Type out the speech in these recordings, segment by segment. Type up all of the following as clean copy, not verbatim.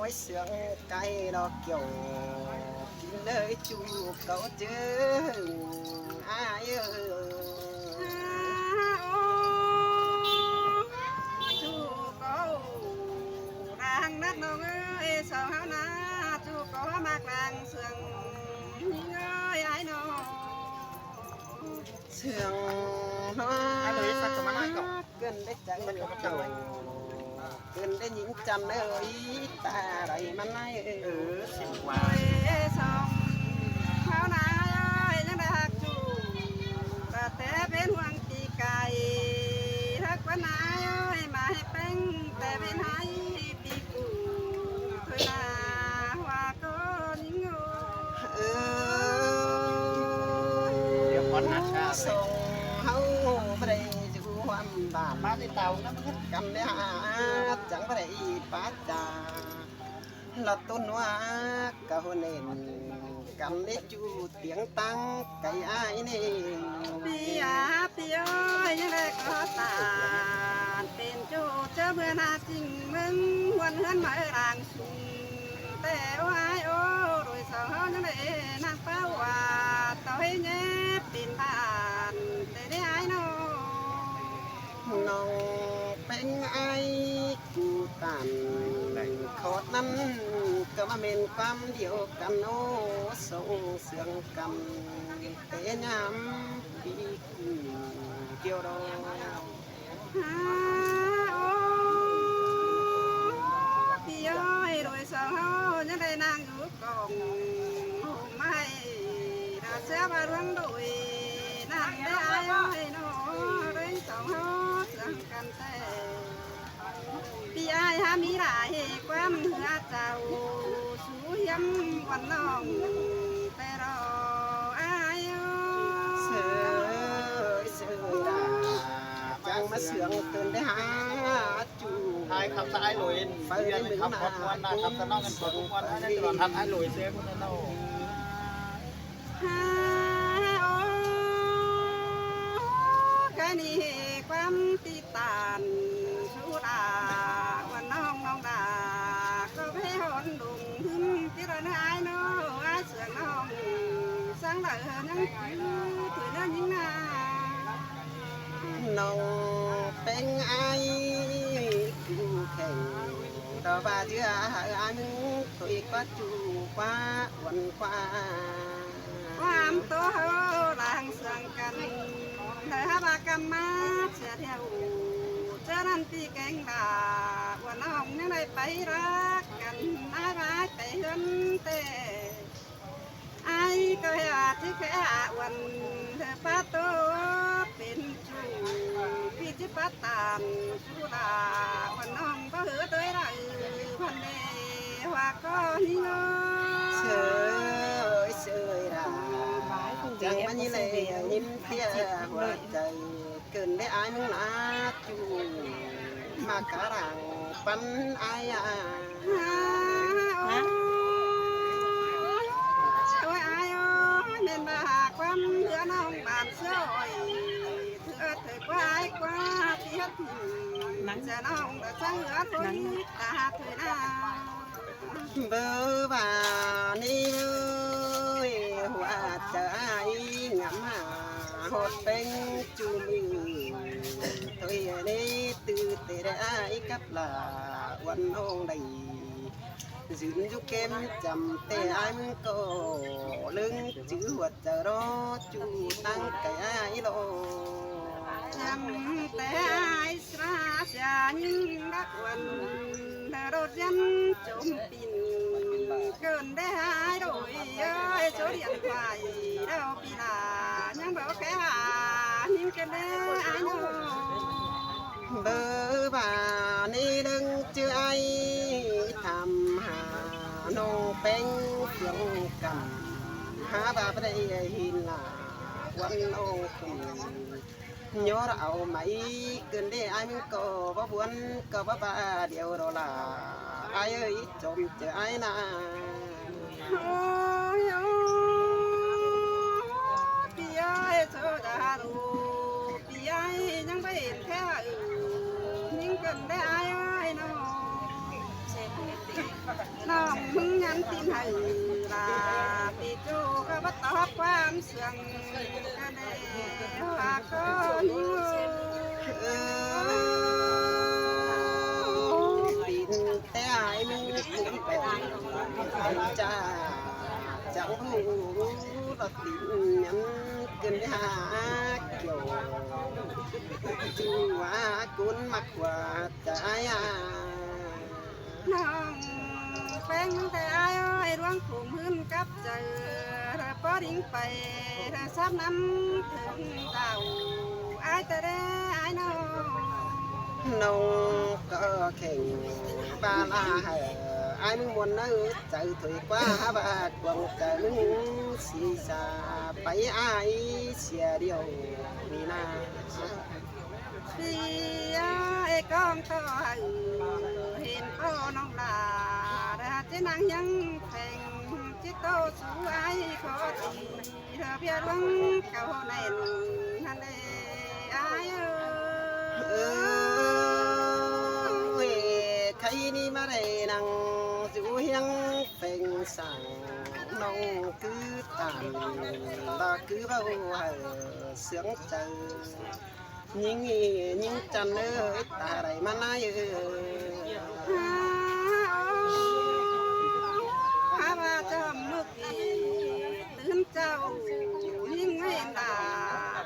nói sướng cái đó kiểu nơi chú cậu chứ ai ơi chú có đang nát nông ơi sao hả na chú có mặc đang sương ơi ai nó sướng nó cơn đấy chẳng được đầu cơn đấy những chân ơi ta đầy mắt này xinh quá xong háo na ơi những đại học chú và té bên hoàng tì cài thắc quan ai ơi mà hay bánh té bên hai tì cụ thôi là hoa có những người sông hấu vào đây chú hoan bàn má đi tàu nó hết cầm đấy hả chẳng vào đây phá trà là tôn hoa cả hôn nền cầm đấy chú tiếng tăng cái ai nè pi ơi những đây có tàn tên chú chớ bữa na trình mừng quan hơn mở làng sùng tê ai ô rồi sao hao những đây nàng pháo hòa tao hay nhé tin tàn tê đấy ai nóเป็นไอ้กูตันขอดนั้นก็มาเป็นความเดียวกันโน้ส่งเสียงกำเตะย้ำปีกูเกี่ยวดองพี่เอ้ยโดยสาวยังได้นางอยู่กองไม่เราเสียบารวงโดยนางได้อายเอ้ยน้อโดยสาวสังกันแต่พี่อายหามีหลายความเหือเจ้าสู้ย้ำวันน้องแต่รออายเสือดาจังมาเสืองเตือนได้หาจูไอ้คำสายหลุยไฟเรียนคำพอดวันนะคำสนองกันพอดวันนั่นตลอดทันไอ้หลุยเสียคนนั้นเอาcái nàyความตีตานสู้ดาวันน้องดาก็ให้หอนดุงหึมที่เราไอ้น้องไอ้เสือน้องสังเลยนั่งถือนั่งยิ่งนาน้องเป็นไอ้กูแข่งต่อว่าเชื่ออันตัวอีกว่าจูว่าวันว่า ความโตหลังเสืองกันเธอหาบากรรมาเสียเที่ยวเจ้านั่นตีแกงดาวันน้องยังได้ไปรักกันน่ารักแต่เฮือนเตไอ้ก็ให้อาที่แค่วันเธอป้าโตเป็นจูพี่จิป้าตานสุดาวันน้องก็หือตัวไรพันเดว่าก็หิโนเชยraจังมันยี่เลยยิ้มเที่ยหัวใจเกินได้อายมึงนะจูมากระรังปันอายโอ้ยอายโอ้ยเน้นมาหาความเหลือน้องบานเสื้ออ้อยเธอกว่าไอ้กว่าเทียบนั่งจะน้องแต่ช่างเหลือตัวนี้ตาเธอหน้าเบอร์บานี่เลยหัวใจงามหาหดเป็นจูมือตัวนี้ตื่นเตะได้กับลาวันน้องได้ยืนอยู่เกมจำแต่ไอ้มึงก็ลึงจื้อหัวใจรอจูตั้งไก่ไอ้โลจำแต่ไอ้สระชายิ่งรักวันรถยันจมปินเกินได้หายโดยเอ้ยโจเดียนควายเราปีลายังบอกแค่หานิ่งกันได้ไอ้น้อง เบอร์บานี่ดึงชื่อไอ้ทำหาโนเป็นเพียงกันหาบาไปได้หินลาวันโอ้คุณnhớ rạo mấy cơn đê ai mình có bá buồn có bá ba điều đó là ai ơi trộm chờ ai naพี่ơi cho đã đủพี่ơiยังไปเห็นแค่นิ่งกันได้ai ơi nó องมึงยันตีนให้ลาปีจูก็บ่ตอบความเสื่องก็ได้ว่าก็หิวปีนแต่ไอ้มึงถึงแปลงจ้าจังหูรถปีนยันเกินหาเกี่ยวจูว่ากุนมักว่าใจน้องแป้งมึงแต่อายอ้อยร่วงขุมหื้นกับเจอเธอปอดิ้งไปเธอซับน้ำถึงเต่าอายแต่ได้อายน้องน้องก็แข่งบ้านaiมึงmuốn nó chạy thổi qua bà quăng chạyมึงสีสาไปaiเสียเดียวนี่นะพี่ไอ้กองต่อเห็นพ่อน้องลาเจ้านางยังแข่งจิตโตสู้ไอ้ขอตีเธอเพียรวงเก่าแน่นฮันเล่ไอ้ใครนี่มาได้นั่งอยู่ยังเป็นสั่งน้องคือตามดาคือเบาเสียงใจยิ่งจันเอ้ยตาไรมาไหนข้าพเจ้าลูกดีตื่นเจ้ายิ่งให้ตา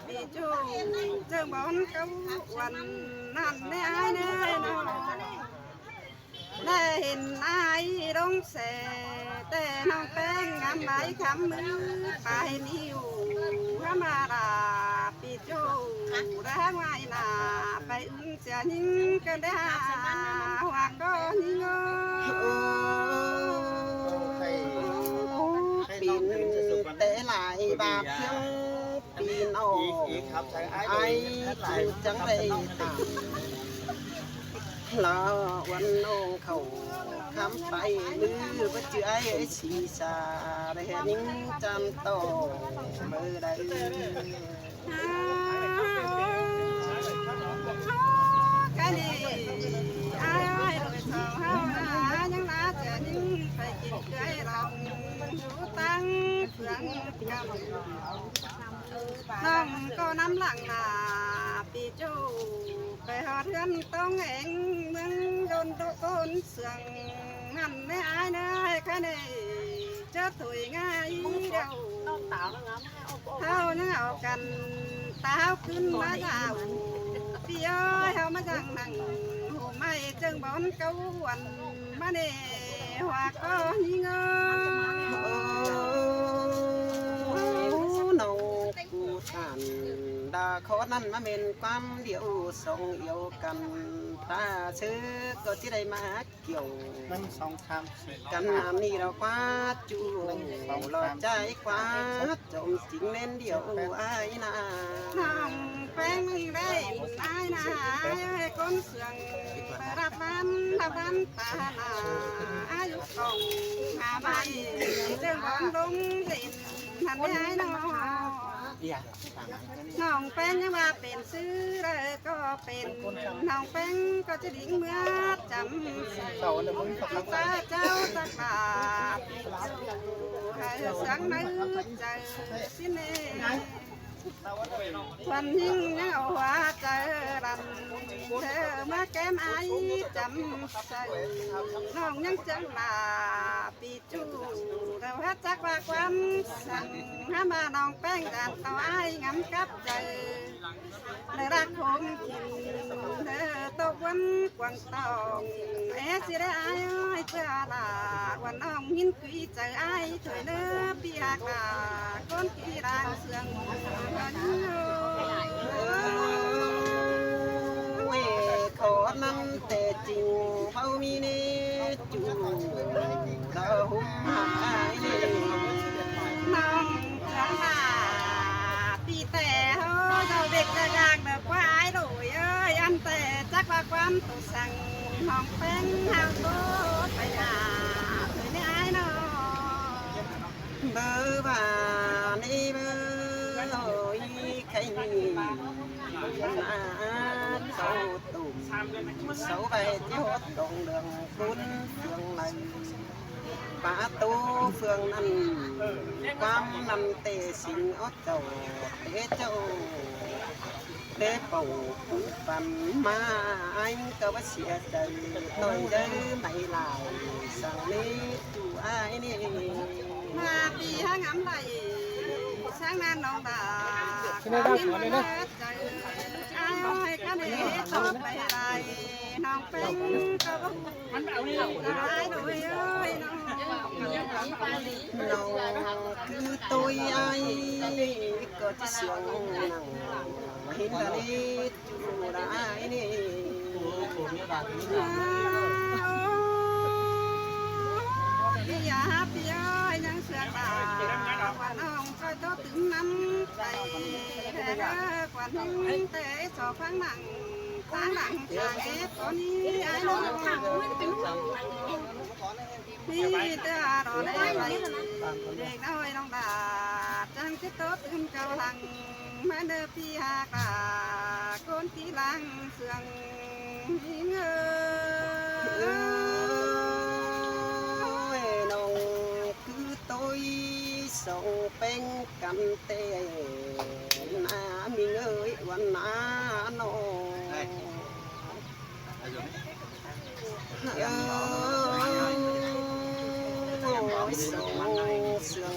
ปีจูเจ้าบอนเก้าวันนั้นได้ไอ้เด้อน้องได้เห็นไอ้ดงเสแต่น้องแป้งงามไหลคำมือไปนิ้วข้ามาลาปีจูได้ไว้หน้าไปอึ้งเสียยิ่งกันได้หัวก็ยิ่งปีนแต่หลายบาทเพียงปีนออกไอ้จังเลยตามลาวันน้องเขาคำไปลือว่าเจือไอ้สีสาได้เห็นจำโตเมื่อใดกันนี่ไอ้โดยสองเฮายังน่าจะยิ่งไปกินเกลือเราอยู่ตั้งเพื่อนกันน้องก็น้ำหลังนาปีจูไปหอเทือนต้องเองเมืองโดนโดนเสื่องนั่นไม่อายเลยแค่นี้เจอถุยง่ายเดียวเท่านั้นเอากันตาขึ้นมาดาวพี่เอ้ยเฮามาจังนั่งหูไม่จึงบอนเก้าวันมาเน่หัวก็ยิงน้องกูท่านดาขอนั้นมาเป็นความเดียวส่งเอียวกันถ้าซื้อก็ที่ได้มาเกี่ยวมันสองทางกันนี่เราคว้าจูหลอดใจคว้าจมจริงเล่นเดียวไอ้นาน้องแป้งมึงได้ไอ้นาก้นเสื่องรับบ้านตาหนาอายุกองหาใบเจ้าของลงดินทันได้น้องน้องแป้งยังว่าเป็นซื้อเลยก็เป็นน้องแป้งก็จะดิ่งเมื่อจำใส่ตาเจ้าตะขาบให้เสียงนึกใจสิเน่วันยิ่งยังเอาหัวใจรันเธอมาแก้มไอจำใส่น้องยังจังลาปีจูเราฮัดจักว่าความสั่งห้ามาน้องแป้งกันต่อไองำกับใจในรักคมกินเธอตกวันกวางตองเอสิได้ไอ้เจ้าลาวันน้องหินคุยใจไอ้ถอยเนื้อปียากลาก้นกีรางเสื่องขอนั่นแต่จริงเขามีเนจูเราหุ่มหายน้องจังลาปีแต่เขาเจ้าเด็กจะยากแบบว่าไอ้หลุยเอ้ยอันแต่จักว่าความตุสั่งน้องเป็นหางโตไปหาเคยไม่ไอ้น้องเบอร์บ้านนี่เบอร์ใครมีนาเสาตุ่มเสาใบที่หดตรงเดืองคุณเฟืองใน ป่าโตเฟืองนั้นความนำเตสิงอดเจ้าเตเจ้าเตเป่าผู้ปันมาอันก็ว่าเสียใจต่อยได้ไม่ลายสั่งนี้จูอ้ายนี่ มาปีห้างำไหลช้างนานน้องดาใจอ้ายอ้อยกันเอ๋ตบไปไรน้องเป็นก็บ่มันเอานี่ตายโดยเอ้ยน้อง น้องคือตัวใหญ่ก็จะเสียงนั่งเห็นตาลีจูได้นี่ พี่ยาพี่ย้อยยังเสือกาว่าน้องก็โตถึงน้ำใจแพ้กว่านิ่งแต่สอบฟังหนังทางหลังจากเอฟตอนนี้ไอ้น้องนี่แต่รอได้ไหมเด็กน้อยน้องดาจังจะโตถึงเจ้าหลังมาเด้อพี่หากาคนที่หลังเสื่องเงย น้องคือตัวส่งเป็นกันเตน้ามีเงยวันน้าน้องส่งเสื่อง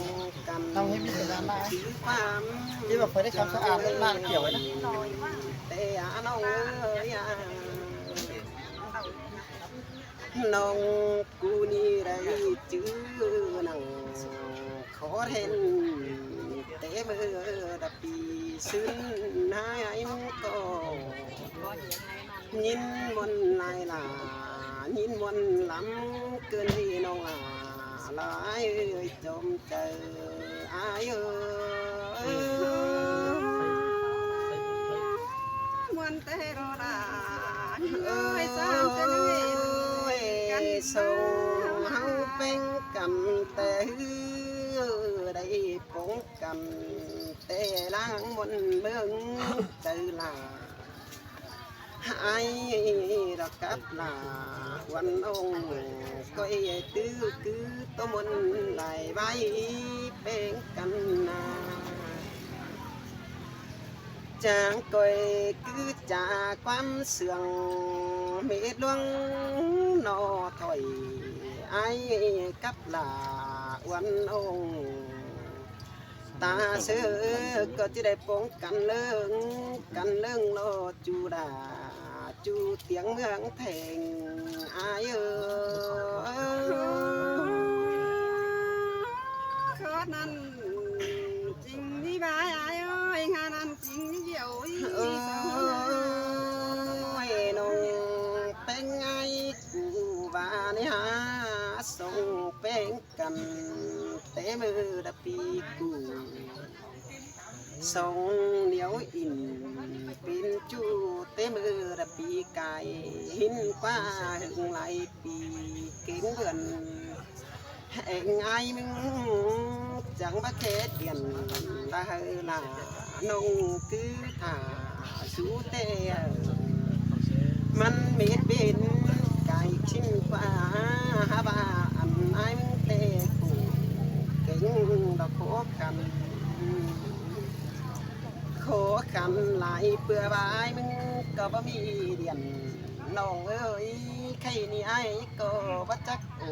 กัน ทำให้มีสัญญาณได้ ถือความ ที่แบบเคยได้ความสะอาดเล่นมากเกี่ยวไว้นะ แต่น้องเอ้ยน้องกูนี่ได้จื้อนังขอเห็นเตะมือดับปีซึ้งหายก็ยินบนลายลายินบนลำเกินที่น้องลายจมเจออายมวนเตโรดาเอ้ยสามเจนเอ้ยกัน ส่งเฮาเป็นกันแต่ได้ป้องกันแต่ล้างบนเมืองเจอลาให้รักกับลาวันองก็ตื้อคือตัวมนไหลใบเป็นกันนาจางก้อยคือจากความเสื่องเม็ดลวงนอถอยไอ้กับลาวันองตาเสือก็จะได้ป้องกันเรื่องโลจูดาจูเตียงเมืองแทงอายขอนั้นจริงนี่บายอ้อยงานนั้นจริงนี่เดียวอีสอง น้องเป็นไงกูว่านี่หาส่งเป็นกันเตมือดับปีกูส่งเหนียวอินปินจูเตมือดับปีไก่หินกว่าหึงไหลปีเก่งเพื่อนเอ็งไงมึงจังบักเทศเดียนละเฮลาน้องคือถ่าสู้เตมันเม็ดเป็นไก่ชิ้นกว่าฮาบาอันไอ้มึงเตกูเก่งดอกโคกันโคกันหลายเปื่อบายมึงก็บ่มีเดียนน้องเอ้ยใครนี่ไอ้ก็บ่จักโอ้